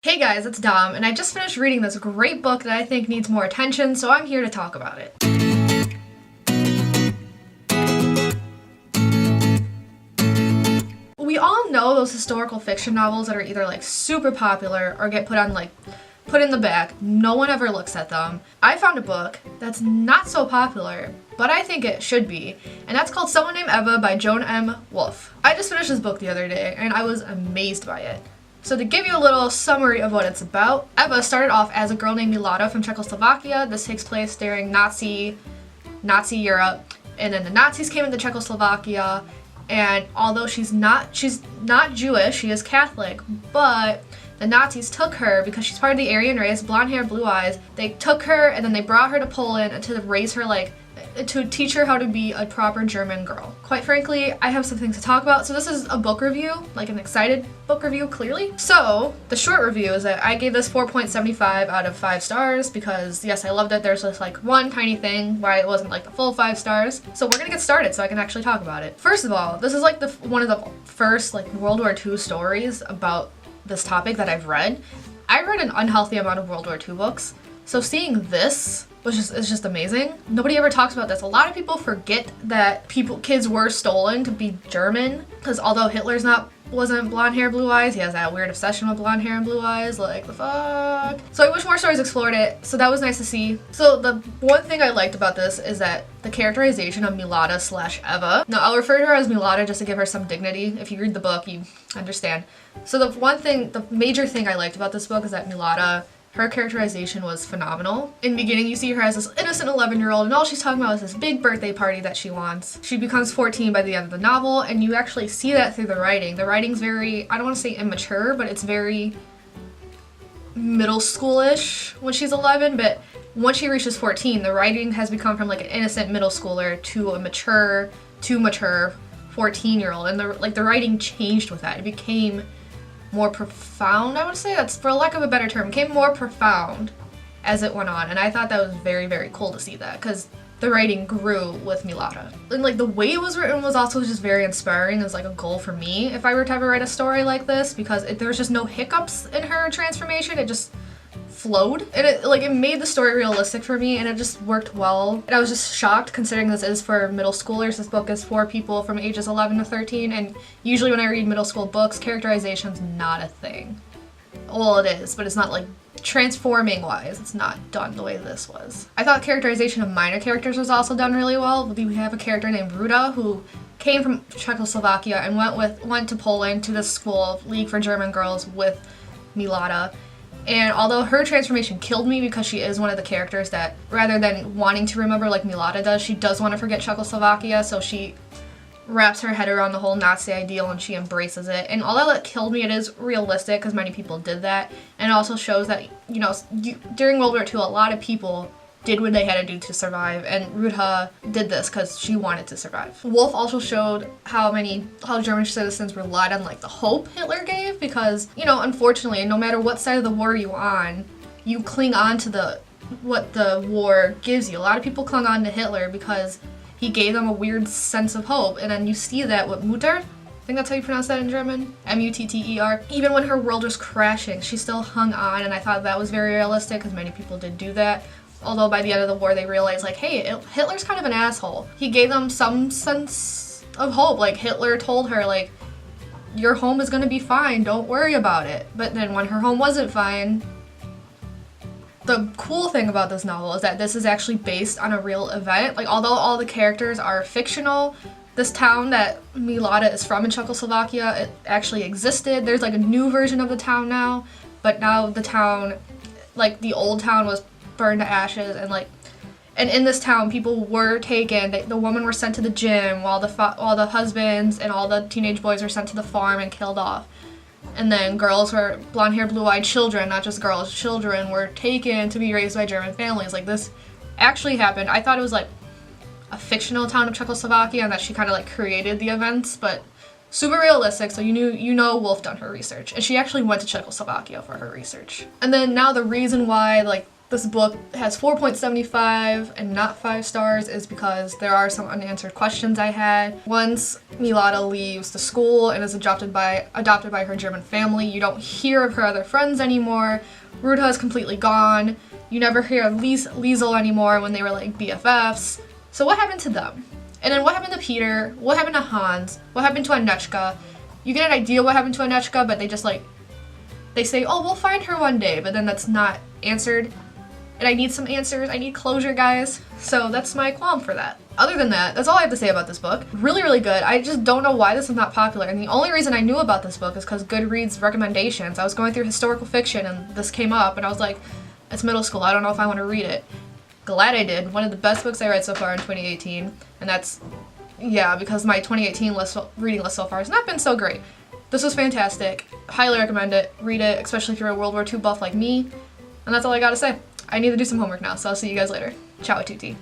Hey guys, it's Dom, and I just finished reading this great book that I think needs more attention, so I'm here to talk about it. We all know those historical fiction novels that are either like super popular or get put in the back. No one ever looks at them. I found a book that's not so popular, but I think it should be, and that's called Someone Named Eva by Joan M. Wolfe. I just finished this book the other day, and I was amazed by it. So to give you a little summary of what it's about, Eva started off as a girl named Milada from Czechoslovakia. This takes place during Nazi Europe, and then the Nazis came into Czechoslovakia, and although she's not Jewish, she is Catholic, but the Nazis took her because she's part of the Aryan race, blonde hair, blue eyes. They took her and then they brought her to Poland to raise her to teach her how to be a proper German girl. Quite frankly, I have some things to talk about. So this is a book review, like an excited book review, clearly. So the short review is that I gave this 4.75 out of 5 stars because yes, I loved it. There's just like one tiny thing why it wasn't like the full 5 stars. So we're gonna get started so I can actually talk about it. First of all, this is like one of the first like World War II stories about this topic that I've read. I read an unhealthy amount of World War II books. So seeing this is just amazing. Nobody ever talks about this. A lot of people forget that kids were stolen to be German, because although Hitler's wasn't blonde hair, blue eyes, he has that weird obsession with blonde hair and blue eyes, like the fuck. So I wish more stories explored it, so that was nice to see. So the one thing I liked about this is that the characterization of Milada / Eva. Now I'll refer to her as Milada just to give her some dignity. If you read the book, you understand. So the major thing I liked about this book is that Milada, her characterization was phenomenal. In the beginning, you see her as this innocent 11-year-old, and all she's talking about is this big birthday party that she wants. She becomes 14 by the end of the novel, and you actually see that through the writing. The writing's very, I don't want to say immature, but it's very middle schoolish when she's 11, but once she reaches 14, the writing has become from like an innocent middle schooler to a mature 14-year-old, and the writing changed with that. It became more profound, I would say. That's, for lack of a better term, became more profound as it went on, and I thought that was very, very cool to see that, because the writing grew with Milada. And like the way it was written was also just very inspiring as like a goal for me if I were to ever write a story like this, because there was just no hiccups in her transformation. It just flowed, and it made the story realistic for me, and it just worked well. And I was just shocked considering this is for middle schoolers. This book is for people from ages 11 to 13, and usually when I read middle school books, characterization's not a thing. Well, it is, but it's not like transforming wise, it's not done the way this was. I thought characterization of minor characters was also done really well. We have a character named Ruda who came from Czechoslovakia and went to Poland to this school, League for German Girls, with Milada. And although her transformation killed me because she is one of the characters that, rather than wanting to remember like Milada does, she does want to forget Czechoslovakia, so she wraps her head around the whole Nazi ideal and she embraces it. And although that killed me, it is realistic because many people did that. And it also shows that, during World War II, a lot of people did what they had to do to survive, and Ruda did this because she wanted to survive. Wolfe also showed how German citizens relied on like the hope Hitler gave, because unfortunately, no matter what side of the war you're on, you cling on to what the war gives you. A lot of people clung on to Hitler because he gave them a weird sense of hope, and then you see that with Mutter. I think that's how you pronounce that in German. Mutter. Even when her world was crashing, she still hung on, and I thought that was very realistic because many people did do that. Although by the end of the war they realized like, hey, Hitler's kind of an asshole. He gave them some sense of hope. Like Hitler told her like, your home is gonna be fine, don't worry about it. But then when her home wasn't fine, the cool thing about this novel is that this is actually based on a real event. Like although all the characters are fictional, this town that Milada is from in Czechoslovakia, it actually existed. There's like a new version of the town now, but now the town, like the old town, was burned to ashes, and in this town people were taken. The women were sent to the gym while the husbands and all the teenage boys were sent to the farm and killed off. And then girls were blonde hair, blue-eyed children, not just girls, children were taken to be raised by German families. Like this actually happened. I thought it was like a fictional town of Czechoslovakia and that she kind of like created the events, but super realistic, so you know Wolfe done her research, and she actually went to Czechoslovakia for her research. And then now the reason why like this book has 4.75 and not 5 stars is because there are some unanswered questions I had. Once Milada leaves the school and is adopted by her German family, you don't hear of her other friends anymore. Ruta is completely gone. You never hear of Liesel anymore when they were like BFFs. So what happened to them? And then what happened to Peter? What happened to Hans? What happened to Anechka? You get an idea what happened to Anechka, but they just like, they say, oh, we'll find her one day, but then that's not answered. And I need some answers. I need closure, guys. So that's my qualm for that. Other than that, that's all I have to say about this book. Really, really good. I just don't know why this is not popular. And the only reason I knew about this book is because Goodreads recommendations. I was going through historical fiction and this came up and I was like, it's middle school. I don't know if I want to read it. Glad I did. One of the best books I read so far in 2018. And that's, yeah, because my 2018 reading list so far has not been so great. This was fantastic. Highly recommend it. Read it, especially if you're a World War II buff like me. And that's all I gotta say. I need to do some homework now, so I'll see you guys later. Ciao a tutti.